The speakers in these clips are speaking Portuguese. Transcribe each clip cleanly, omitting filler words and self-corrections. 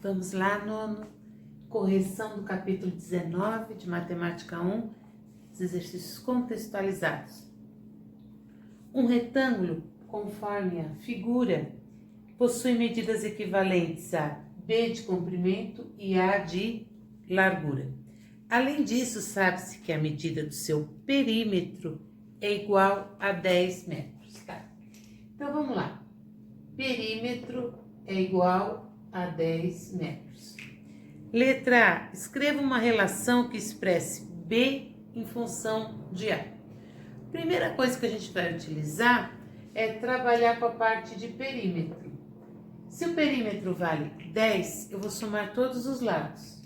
Vamos lá, nono, correção do capítulo 19 de Matemática 1, os exercícios contextualizados. Um retângulo, conforme a figura, possui medidas equivalentes a B de comprimento e A de largura. Além disso, sabe-se que a medida do seu perímetro é igual a 10 metros. Tá? Então, vamos lá. Perímetro é igual a 10 metros. Letra A. Escreva uma relação que expresse B em função de A. Primeira coisa que a gente vai utilizar é trabalhar com a parte de perímetro. Se o perímetro vale 10, eu vou somar todos os lados.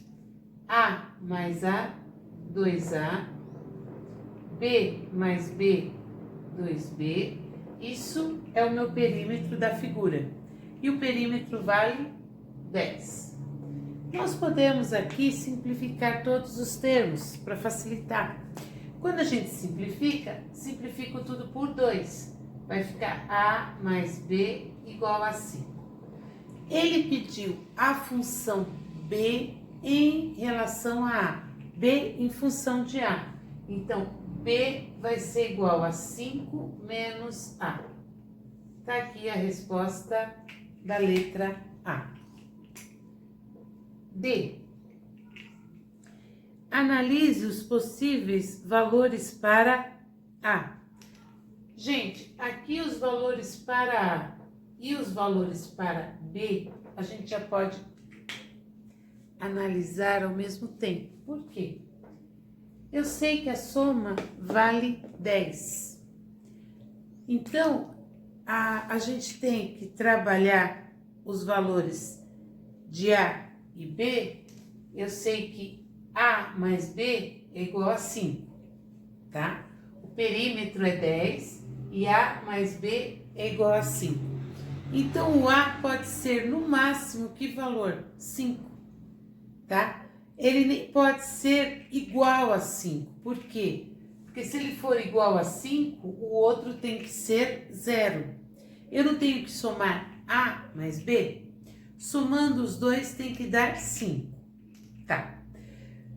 A mais A, 2A. B mais B, 2B. Isso é o meu perímetro da figura. E o perímetro vale 10. Nós podemos aqui simplificar todos os termos para facilitar. Quando a gente simplifica, simplifico tudo por 2. Vai ficar A mais B igual a 5. Ele pediu a função B em relação a A. B em função de A. Então, B vai ser igual a 5 menos A. Está aqui a resposta da letra A. D. Analise os possíveis valores para A. Gente, aqui os valores para A e os valores para B, a gente já pode analisar ao mesmo tempo. Por quê? Eu sei que a soma vale 10. Então, a gente tem que trabalhar os valores de A e B. Eu sei que A mais B é igual a 5, tá? O perímetro é 10 e A mais B é igual a 5. Então, o A pode ser no máximo que valor? 5, tá? Ele nem pode ser igual a 5. Por quê? Porque se ele for igual a 5, o outro tem que ser 0. Eu não tenho que somar A mais B? Somando os dois tem que dar 5. Tá.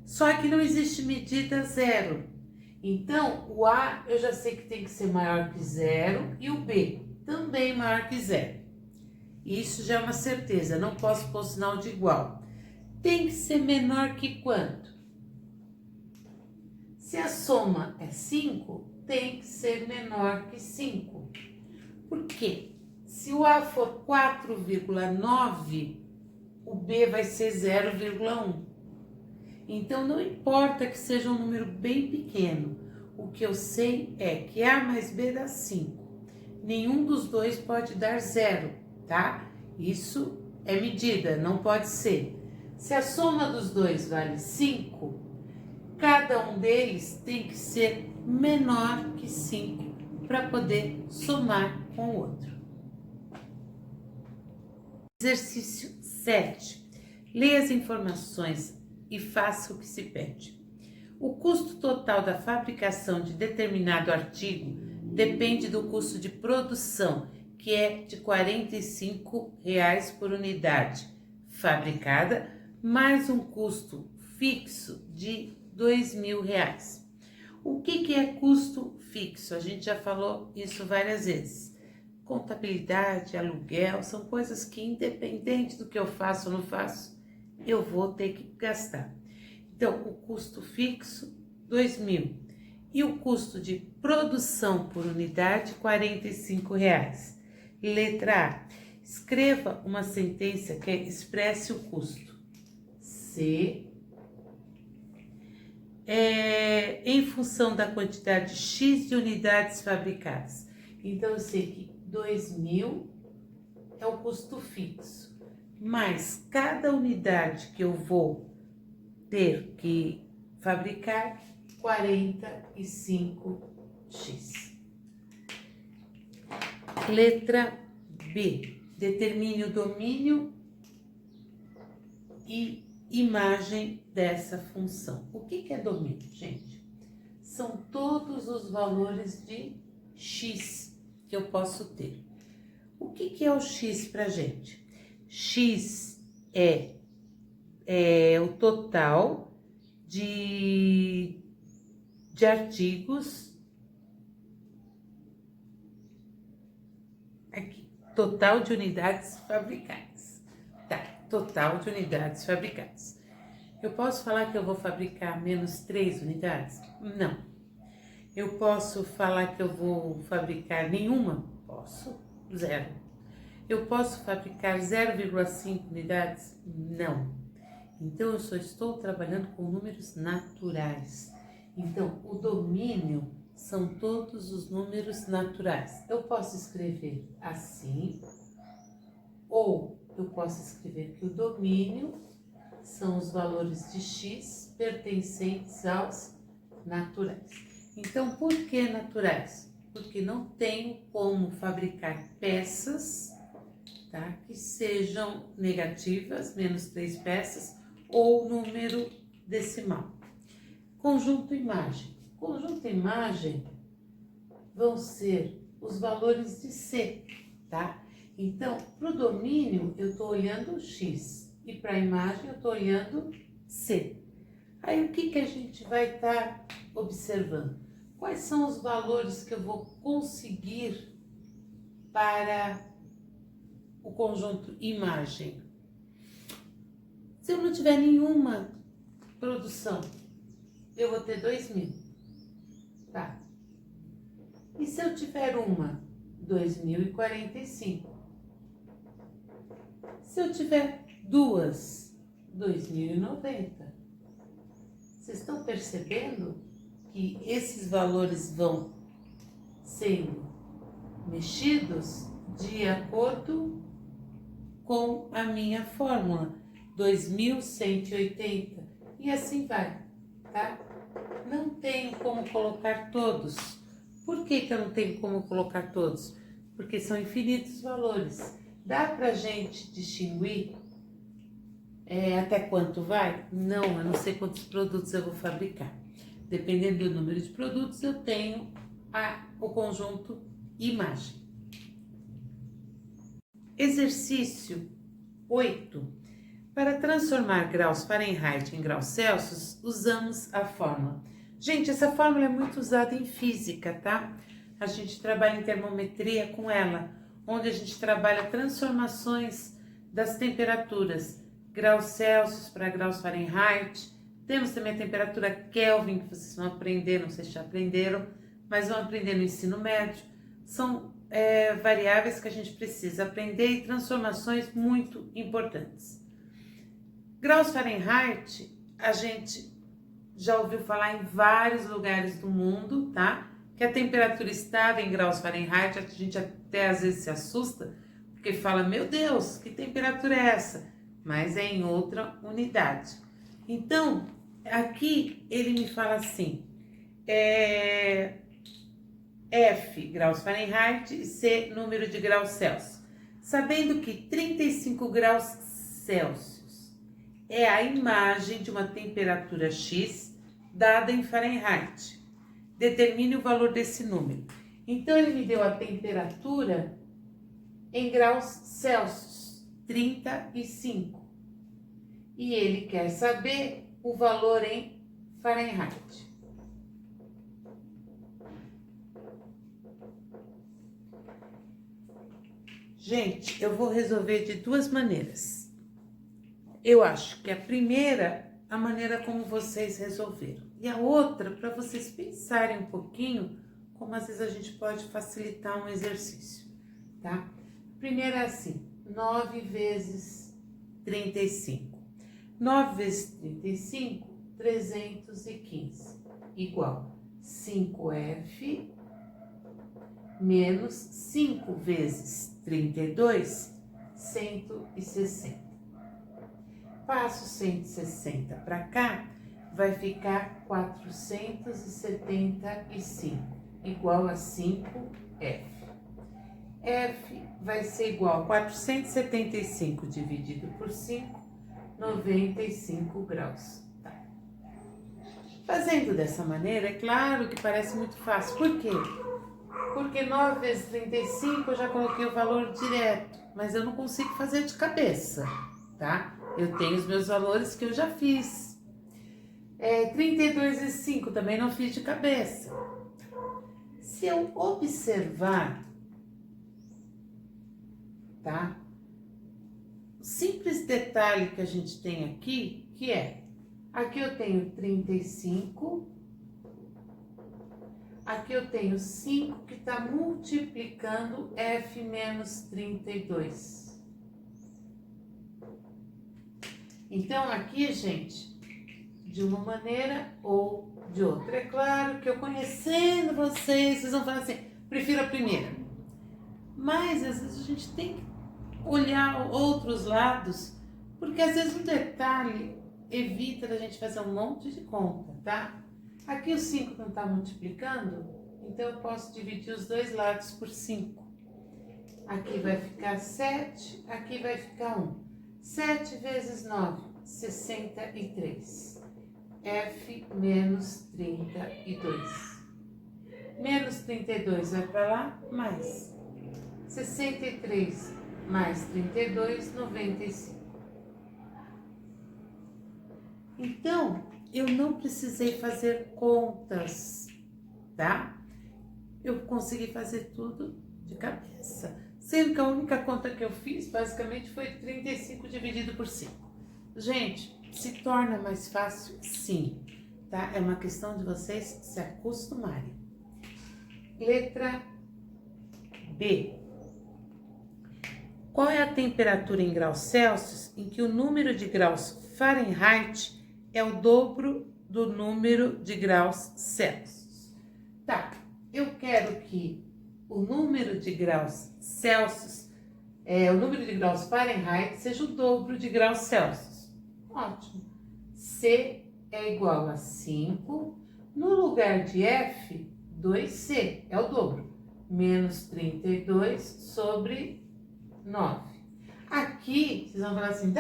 Só que não existe medida 0. Então, o A eu já sei que tem que ser maior que 0 e o B também maior que 0. Isso já é uma certeza, não posso pôr sinal de igual. Tem que ser menor que quanto? Se a soma é 5, tem que ser menor que 5. Por quê? Se o A for 4,9, o B vai ser 0,1. Então, não importa que seja um número bem pequeno. O que eu sei é que A mais B dá 5. Nenhum dos dois pode dar 0, tá? Isso é medida, não pode ser. Se a soma dos dois vale 5, cada um deles tem que ser menor que 5 para poder somar com o outro. Exercício 7. Leia as informações e faça o que se pede. O custo total da fabricação de determinado artigo depende do custo de produção, que é de R$ 45 por unidade fabricada, mais um custo fixo de R$ 2.000. O que é custo fixo? A gente já falou isso várias vezes. Contabilidade, aluguel, são coisas que, independente do que eu faço ou não faço, eu vou ter que gastar. Então, o custo fixo, 2.000. E o custo de produção por unidade, R$ 45. Letra A. Escreva uma sentença que expresse o custo. C. Em função da quantidade X de unidades fabricadas. Então, eu sei que 2.000 é o custo fixo, mas cada unidade que eu vou ter que fabricar, 45x. Letra B. Determine o domínio e imagem dessa função. O que é domínio, gente? São todos os valores de x que eu posso ter. O que é o x para gente? X é o total de artigos, aqui, total de unidades fabricadas, tá? Total de unidades fabricadas. Eu posso falar que eu vou fabricar menos 3 unidades? Não. Eu posso falar que eu vou fabricar nenhuma? Posso, 0. Eu posso fabricar 0,5 unidades? Não. Então, eu só estou trabalhando com números naturais. Então, o domínio são todos os números naturais. Eu posso escrever assim, ou eu posso escrever que o domínio são os valores de x pertencentes aos naturais. Então, por que naturais? Porque não tenho como fabricar peças, tá, que sejam negativas, menos 3 peças, ou número decimal. Conjunto imagem. Conjunto imagem vão ser os valores de C, tá? Então, para o domínio, eu estou olhando x, e para a imagem, eu estou olhando C. Aí, o que a gente vai estar observando? Quais são os valores que eu vou conseguir para o conjunto imagem? Se eu não tiver nenhuma produção, eu vou ter 2.000, tá? E se eu tiver uma, 2.045. Se eu tiver duas, 2.090. Vocês estão percebendo que esses valores vão sendo mexidos de acordo com a minha fórmula, 2.180, e assim vai, tá? Não tenho como colocar todos. Por que eu não tenho como colocar todos? Porque são infinitos valores. Dá pra gente distinguir até quanto vai? Não, eu não sei quantos produtos eu vou fabricar. Dependendo do número de produtos, eu tenho o conjunto imagem. Exercício 8. Para transformar graus Fahrenheit em graus Celsius, usamos a fórmula. Gente, essa fórmula é muito usada em física, tá? A gente trabalha em termometria com ela, onde a gente trabalha transformações das temperaturas, graus Celsius para graus Fahrenheit. Temos também a temperatura Kelvin, que vocês vão aprender, não sei se já aprenderam, mas vão aprender no ensino médio. São variáveis que a gente precisa aprender e transformações muito importantes. Graus Fahrenheit, a gente já ouviu falar em vários lugares do mundo, tá? Que a temperatura estável em graus Fahrenheit, a gente até às vezes se assusta, porque fala, meu Deus, que temperatura é essa? Mas é em outra unidade. Então, aqui ele me fala assim, F graus Fahrenheit e C número de graus Celsius. Sabendo que 35 graus Celsius é a imagem de uma temperatura X dada em Fahrenheit. Determine o valor desse número. Então, ele me deu a temperatura em graus Celsius, 35. E ele quer saber o valor em Fahrenheit. Gente, eu vou resolver de duas maneiras. Eu acho que a primeira, a maneira como vocês resolveram. E a outra, para vocês pensarem um pouquinho, como às vezes a gente pode facilitar um exercício, tá? A primeira é assim, 9 vezes 35. 9 vezes 35, 315, igual 5F menos 5 vezes 32, 160. Passo 160 para cá, vai ficar 475, igual a 5F. F vai ser igual a 475 dividido por 5, 95 graus. Tá. Fazendo dessa maneira, é claro que parece muito fácil. Por quê? Porque 9 vezes 35 eu já coloquei o valor direto, mas eu não consigo fazer de cabeça, tá? Eu tenho os meus valores que eu já fiz. 32 e 5 também não fiz de cabeça. Se eu observar, tá? O simples detalhe que a gente tem aqui, que é, aqui eu tenho 35, aqui eu tenho 5 que está multiplicando F menos 32. Então, aqui, gente, de uma maneira ou de outra. É claro que eu conhecendo vocês vão falar assim, prefiro a primeira. Mas, às vezes, a gente tem que olhar outros lados, porque, às vezes, um detalhe evita da gente fazer um monte de conta, tá? Aqui o 5 não está multiplicando, então eu posso dividir os dois lados por 5. Aqui vai ficar 7, aqui vai ficar 1. 7 vezes 9, 63. F menos 32. Menos 32 vai para lá, mais 63 mais 32, 95. Então, eu não precisei fazer contas, tá? Eu consegui fazer tudo de cabeça. Sendo que a única conta que eu fiz, basicamente, foi 35 dividido por 5. Gente, se torna mais fácil? Sim, tá? É uma questão de vocês se acostumarem. Letra B. Qual é a temperatura em graus Celsius em que o número de graus Fahrenheit é o dobro do número de graus Celsius? Tá, eu quero que o número de graus Celsius, o número de graus Fahrenheit seja o dobro de graus Celsius. Ótimo. C é igual a 5. No lugar de F, 2C, é o dobro. Menos 32 sobre 9. Aqui, vocês vão falar assim,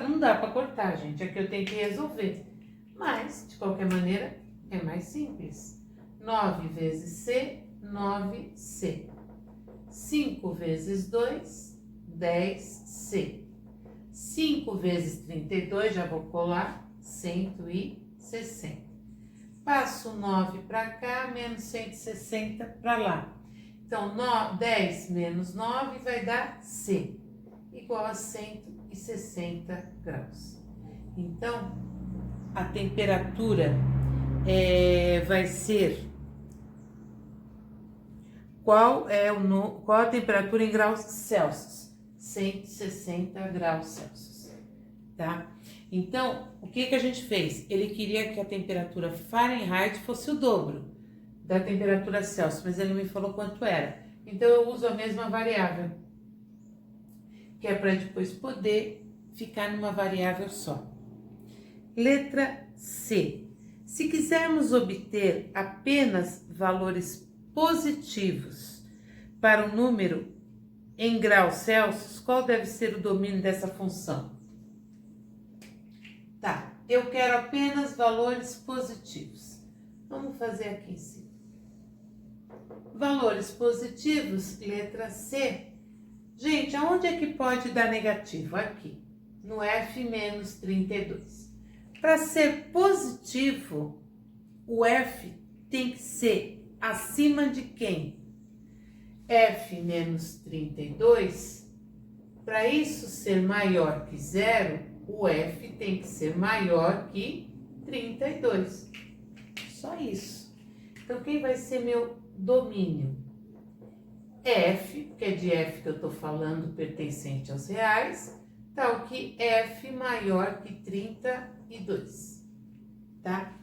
não dá para cortar, gente. Aqui eu tenho que resolver. Mas, de qualquer maneira, é mais simples. 9 vezes C, 9C. 5 vezes 2, 10C. 5 vezes 32, já vou colar, 160. Passo 9 para cá, menos 160 para lá. Então, 10 menos 9 vai dar C, igual a 160 graus. Então, a temperatura vai ser... Qual a temperatura em graus Celsius? 160 graus Celsius, tá? Então, o que a gente fez? Ele queria que a temperatura Fahrenheit fosse o dobro da temperatura Celsius, mas ele não me falou quanto era. Então, eu uso a mesma variável, que é para depois poder ficar numa variável só. Letra C. Se quisermos obter apenas valores positivos para um número em graus Celsius, qual deve ser o domínio dessa função? Tá, eu quero apenas valores positivos. Vamos fazer aqui em cima. Valores positivos, letra C. Gente, aonde é que pode dar negativo? Aqui, no F menos 32. Para ser positivo, o F tem que ser acima de quem? F menos 32, para isso ser maior que zero, o F tem que ser maior que 32. Só isso. Então, quem vai ser meu domínio? F, que é de F que eu estou falando, pertencente aos reais, tal que F maior que 32, tá?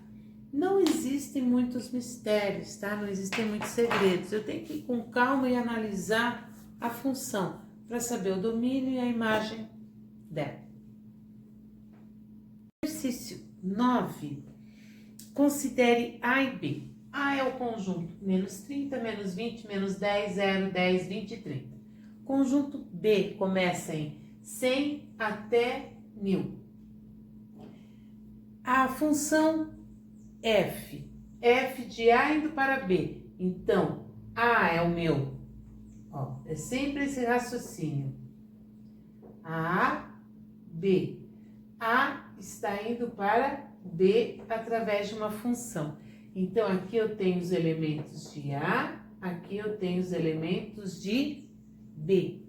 Não existem muitos mistérios, tá? Não existem muitos segredos. Eu tenho que ir com calma e analisar a função para saber o domínio e a imagem dela. Exercício 9. Considere A e B. A é o conjunto menos 30, menos 20, menos 10, 0, 10, 20 e 30. Conjunto B começa em 100 até 1000. A função F de A indo para B. Então, A é o meu. Ó, é sempre esse raciocínio. A, B. A está indo para B através de uma função. Então, aqui eu tenho os elementos de A, aqui eu tenho os elementos de B.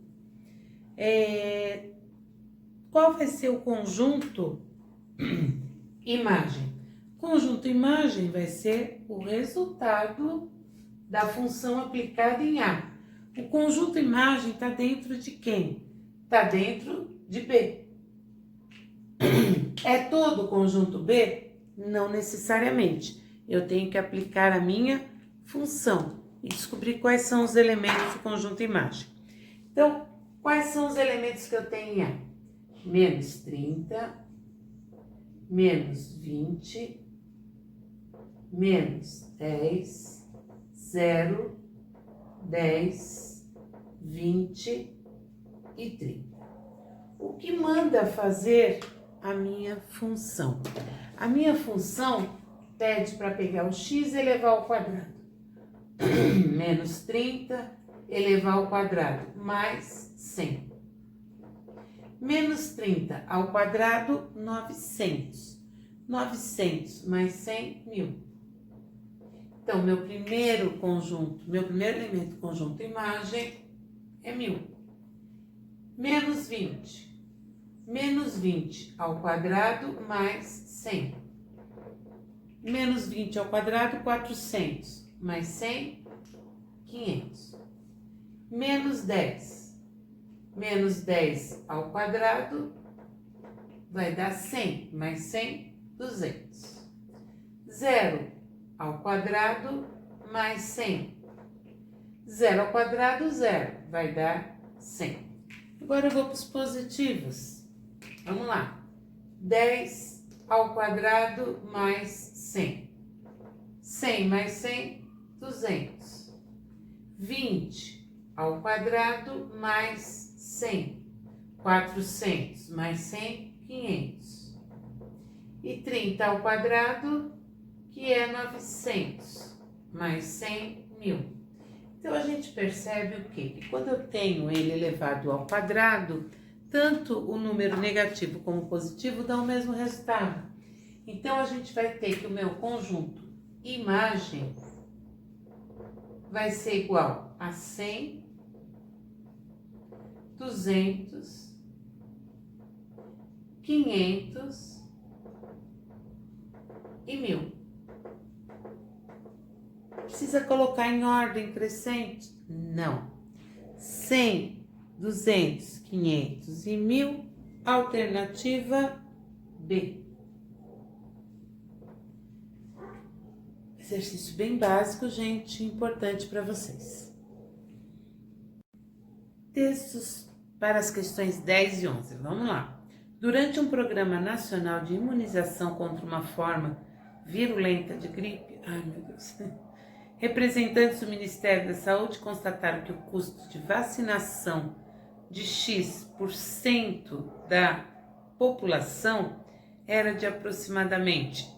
Qual vai ser o conjunto imagem? Conjunto imagem vai ser o resultado da função aplicada em A. O conjunto imagem está dentro de quem? Está dentro de B. É todo o conjunto B? Não necessariamente. Eu tenho que aplicar a minha função e descobrir quais são os elementos do conjunto imagem. Então, quais são os elementos que eu tenho em A? Menos 30, menos 20, menos 10, 0, 10, 20 e 30. O que manda fazer a minha função? A minha função pede para pegar o x e elevar ao quadrado. Menos 30 elevar ao quadrado, mais 100. Menos 30 ao quadrado, 900. 900 mais 100, 1000. Então, meu primeiro elemento do conjunto imagem é 1000. Menos 20. Menos 20 ao quadrado, mais 100. Menos 20 ao quadrado, 400. Mais 100, 500. Menos 10. Menos 10 ao quadrado vai dar 100. Mais 100, 200. 0 ao quadrado mais 100. 0 ao quadrado, 0. Vai dar 100. Agora eu vou para os positivos. Vamos lá. 10 ao quadrado mais 100. 100 mais 100, 200. 20 ao quadrado mais 100. 400 mais 100, 500. E 30 ao quadrado, que é 900, mais 100, 1000. Então, a gente percebe o quê? Que quando eu tenho ele elevado ao quadrado, tanto o número negativo como o positivo dão o mesmo resultado. Então, a gente vai ter que o meu conjunto imagem vai ser igual a 100, 200, 500 e 1000. Precisa colocar em ordem crescente? Não. 100, 200, 500 e 1000, alternativa B. Exercício bem básico, gente, importante para vocês. Textos para as questões 10 e 11. Vamos lá. Durante um programa nacional de imunização contra uma forma virulenta de gripe, ai meu Deus, representantes do Ministério da Saúde constataram que o custo de vacinação de X% da população era de aproximadamente,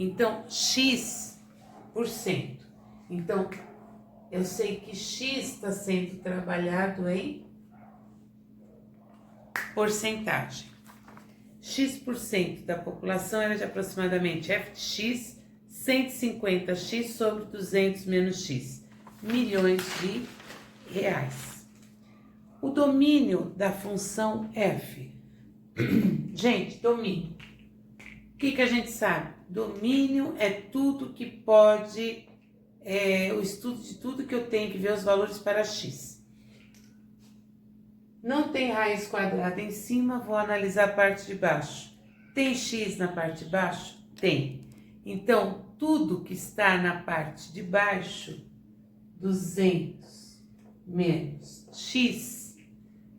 então, X%. Então, eu sei que X está sendo trabalhado em porcentagem. X% da população era de aproximadamente f de x, 150x sobre 200 menos x, milhões de reais. O domínio da função f. Gente, domínio. O que a gente sabe? Domínio é tudo que pode, o estudo de tudo que eu tenho que ver os valores para x. Não tem raiz quadrada em cima, vou analisar a parte de baixo. Tem x na parte de baixo? Tem. Então, tudo que está na parte de baixo, 200 menos x,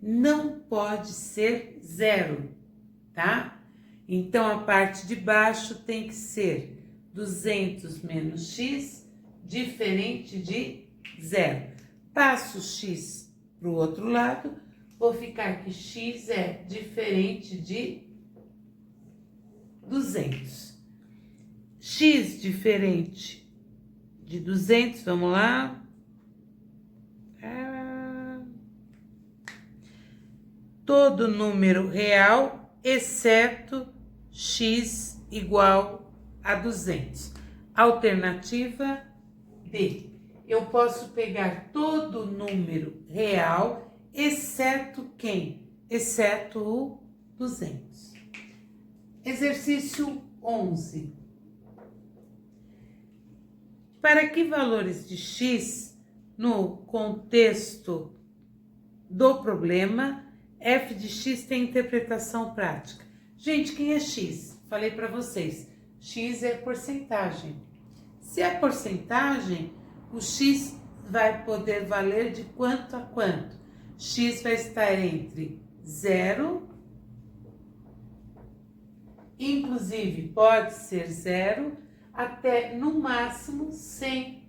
não pode ser zero, tá? Então, a parte de baixo tem que ser 200 menos x, diferente de zero. Passo x para o outro lado, vou ficar que x é diferente de 200. X diferente de 200, vamos lá. Todo número real exceto x igual a 200. Alternativa D. Eu posso pegar todo número real, exceto quem? Exceto o 200. Exercício 11. Para que valores de x, no contexto do problema, f de x tem interpretação prática? Gente, quem é x? Falei para vocês, x é porcentagem. Se é porcentagem, o x vai poder valer de quanto a quanto? X vai estar entre 0, inclusive pode ser 0, até no máximo 100%.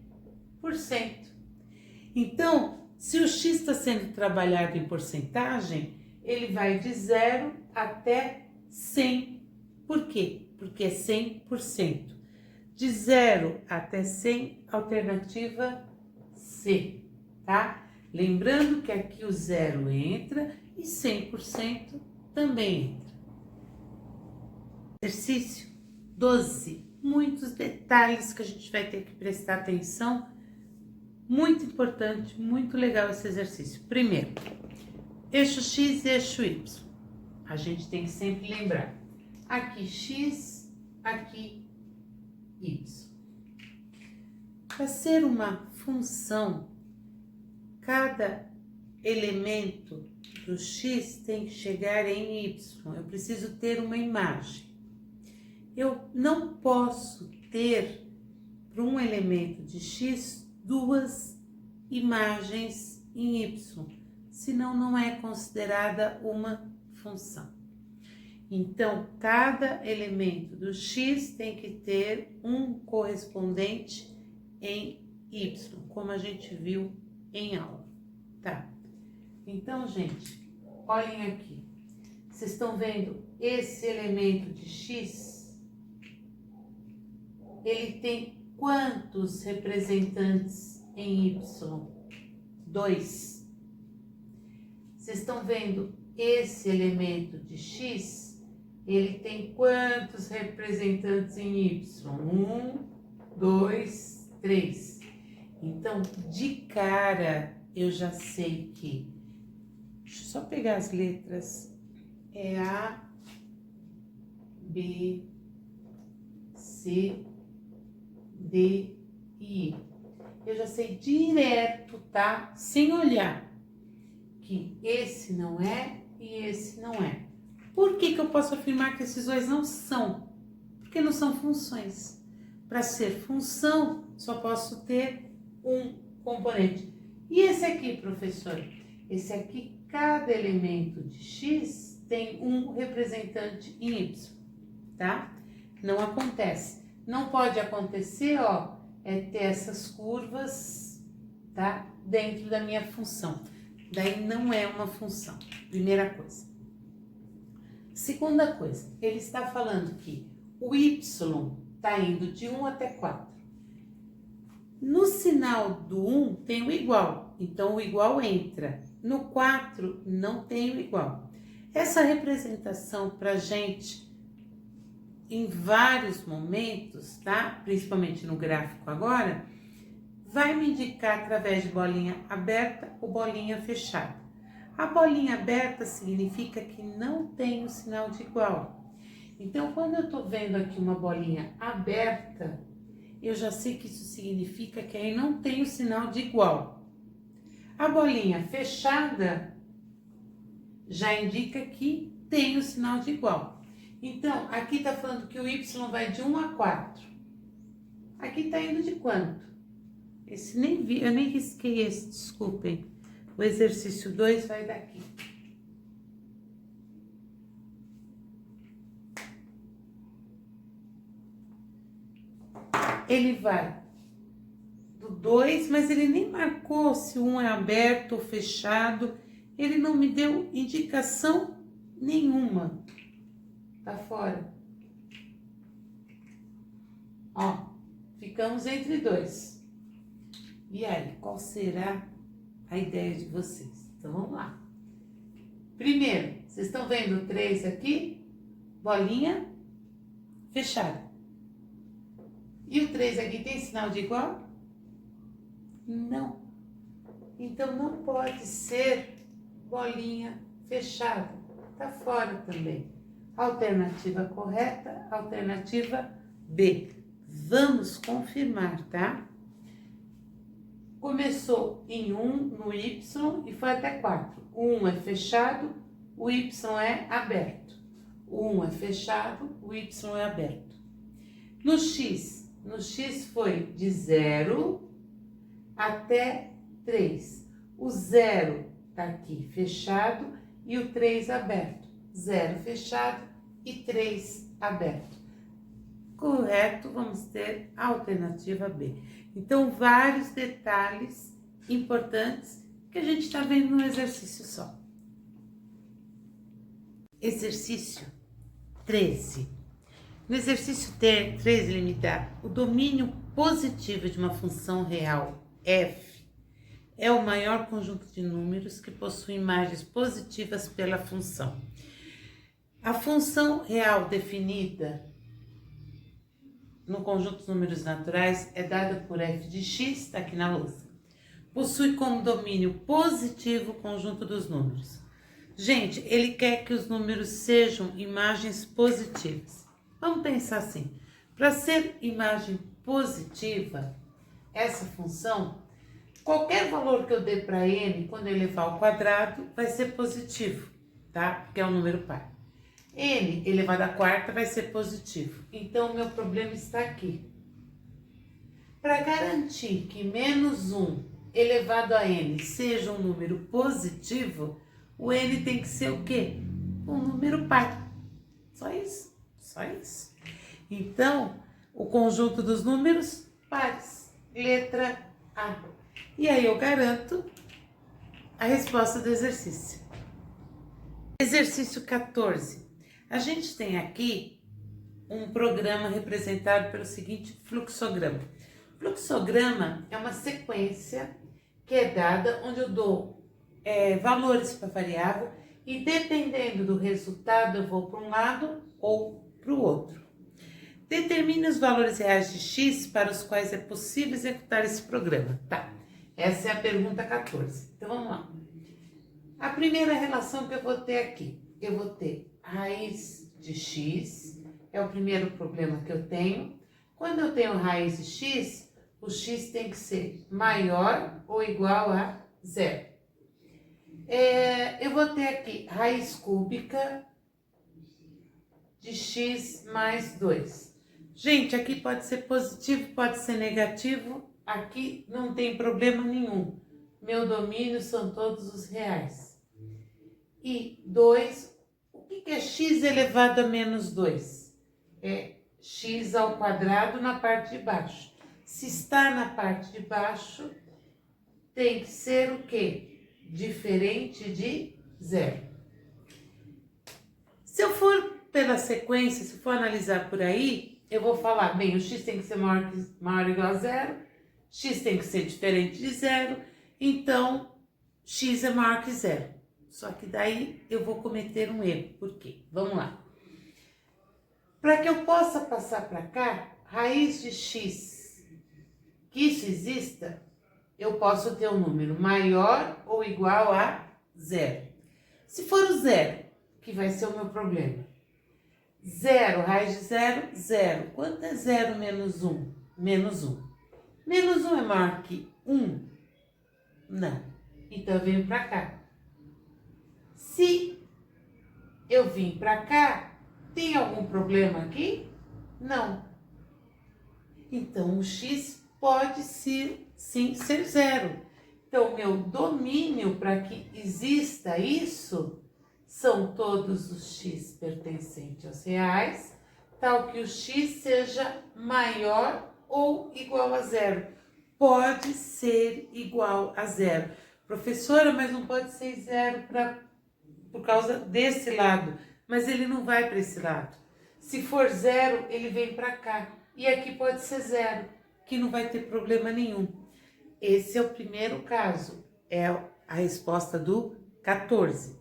Então, se o x está sendo trabalhado em porcentagem, ele vai de 0 até 100. Por quê? Porque é 100%. De 0 até 100, alternativa C, tá? Lembrando que aqui o 0 entra e 100% também entra. Exercício 12. Muitos detalhes que a gente vai ter que prestar atenção. Muito importante, muito legal esse exercício. Primeiro, eixo X e eixo Y. A gente tem que sempre lembrar. Aqui X, aqui Y. Para ser uma função, cada elemento do X tem que chegar em Y. Eu preciso ter uma imagem. Eu não posso ter, para um elemento de X, duas imagens em Y, senão não é considerada uma função. Então, cada elemento do X tem que ter um correspondente em Y, como a gente viu em aula, tá? Então, gente, olhem aqui. Vocês estão vendo esse elemento de X? Ele tem quantos representantes em Y? 2. Vocês estão vendo esse elemento de X? Ele tem quantos representantes em Y? 1, 2, 3. Então, de cara, eu já sei que... Deixa eu só pegar as letras. É A, B, C, D e I. Eu já sei direto, tá? Sem olhar, que esse não é e esse não é. Por que eu posso afirmar que esses dois não são? Porque não são funções. Para ser função, só posso ter um componente. E esse aqui, professor? Esse aqui, cada elemento de X tem um representante em Y, tá? Não acontece. Não pode acontecer, ó, é ter essas curvas, tá? Dentro da minha função. Daí não é uma função. Primeira coisa. Segunda coisa, ele está falando que o Y está indo de 1 até 4. No sinal do 1 tem o igual, então o igual entra. No 4 não tem o igual. Essa representação para gente, em vários momentos, tá? Principalmente no gráfico agora, vai me indicar através de bolinha aberta ou bolinha fechada. A bolinha aberta significa que não tem o sinal de igual. Então, quando eu tô vendo aqui uma bolinha aberta, eu já sei que isso significa que aí não tem o sinal de igual. A bolinha fechada já indica que tem o sinal de igual. Então, aqui tá falando que o Y vai de 1 a 4. Aqui tá indo de quanto? Esse nem vi, eu nem risquei esse, desculpem. O exercício 2 vai daqui. Ele vai do 2, mas ele nem marcou se um é aberto ou fechado. Ele não me deu indicação nenhuma. Tá fora. Ó, ficamos entre 2. E aí, qual será a ideia de vocês? Então, vamos lá. Primeiro, vocês estão vendo o 3 aqui? bolinha fechada. E o 3 aqui tem sinal de igual? Não. Então, não pode ser bolinha fechada. Tá fora também. Alternativa correta, alternativa B. Vamos confirmar, tá? Começou em 1 no Y e foi até 4. O 1 é fechado, o Y é aberto. O 1 é fechado, o Y é aberto. No X foi de 0 até 3. O 0 tá aqui fechado e o 3 aberto. 0 fechado e 3 aberto. Correto, vamos ter a alternativa B. Então, vários detalhes importantes que a gente está vendo no exercício só. Exercício 13. No exercício 13, limitar o domínio positivo de uma função real f é o maior conjunto de números que possui imagens positivas pela função. A função real definida no conjunto de números naturais é dada por f de x, está aqui na lousa. Possui como domínio positivo o conjunto dos números. Gente, ele quer que os números sejam imagens positivas. Vamos pensar assim, para ser imagem positiva, essa função, qualquer valor que eu dê para n, quando eu elevar ao quadrado, vai ser positivo, tá? Porque é um número par. N elevado à quarta vai ser positivo. Então, o meu problema está aqui. Para garantir que menos 1 elevado a n seja um número positivo, o n tem que ser o quê? Um número par. Só isso. Só isso. Então, o conjunto dos números pares. Letra A. E aí eu garanto a resposta do exercício. Exercício 14. A gente tem aqui um programa representado pelo seguinte fluxograma. Fluxograma é uma sequência que é dada onde eu dou valores para variável e dependendo do resultado eu vou para um lado ou para o outro. Determine os valores reais de x para os quais é possível executar esse programa. Tá, essa é a pergunta 14. Então vamos lá. A primeira relação que eu vou ter aqui, eu vou ter raiz de x, é o primeiro problema que eu tenho. Quando eu tenho raiz de x, o x tem que ser maior ou igual a 0. Eu vou ter aqui raiz cúbica de x mais 2. Gente, aqui pode ser positivo, pode ser negativo, aqui não tem problema nenhum. Meu domínio são todos os reais. E 2, o que é x elevado a menos 2? É x ao quadrado na parte de baixo. Se está na parte de baixo, tem que ser o quê? Diferente de 0. Se eu for pela sequência, se for analisar por aí, eu vou falar, bem, o x tem que ser maior ou igual a 0, x tem que ser diferente de 0, então x é maior que 0. Só que daí eu vou cometer um erro. Por quê? Vamos lá. Para que eu possa passar para cá, raiz de x, que isso exista, eu posso ter um número maior ou igual a 0. Se for o 0, que vai ser o meu problema. 0, raiz de 0, 0. Quanto é 0 menos 1? Menos 1. Menos 1 é maior que 1? Não. Então eu venho para cá. Se eu vim para cá, tem algum problema aqui? Não. Então, o x pode sim ser 0. Então, meu domínio para que exista isso são todos os x pertencentes aos reais, tal que o x seja maior ou igual a 0. Pode ser igual a 0. Professora, mas não pode ser 0 por causa desse lado, mas ele não vai para esse lado. Se for 0, ele vem para cá. E aqui pode ser 0, que não vai ter problema nenhum. Esse é o primeiro caso, é a resposta do 14.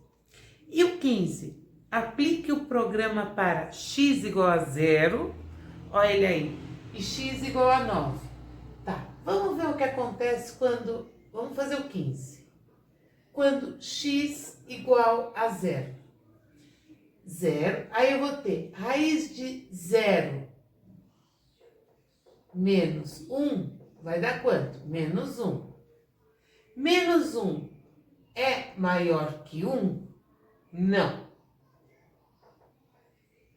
E o 15? aplique o programa para x igual a 0, olha ele aí, e x igual a 9. Tá, vamos ver o que acontece quando, vamos fazer o 15. Quando x igual a 0. 0, aí eu vou ter raiz de 0 menos 1, vai dar quanto? Menos 1. Menos 1 é maior que 1? Não.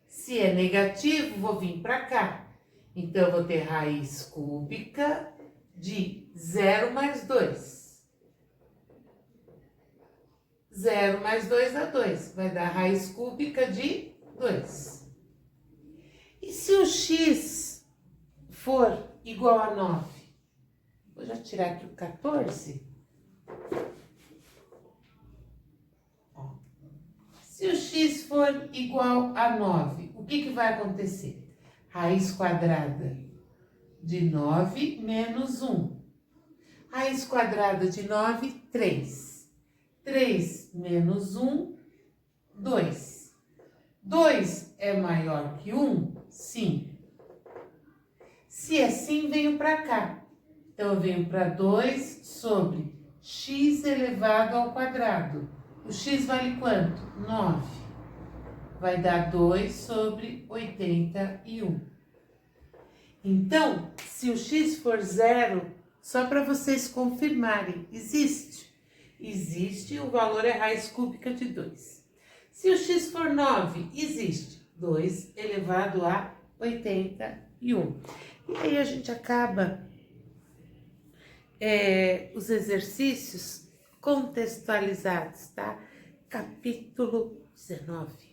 Se é negativo, vou vir para cá. Então, eu vou ter raiz cúbica de 0 mais 2. 0 mais 2 dá 2. Vai dar raiz cúbica de 2. E se o x for igual a 9? Vou já tirar aqui o 14. Se o x for igual a 9, o que vai acontecer? Raiz quadrada de 9 menos 1. Raiz quadrada de 9, 3. 3 menos 1, 2. 2 é maior que 1? Sim. Se é sim, venho para cá. Então, eu venho para 2 sobre x elevado ao quadrado. O x vale quanto? 9. Vai dar 2 sobre 81. Então, se o x for 0, só para vocês confirmarem, existe. Existe, o valor é raiz cúbica de 2. Se o x for 9, existe. 2 elevado a 81. E aí a gente acaba os exercícios contextualizados, tá? Capítulo 19.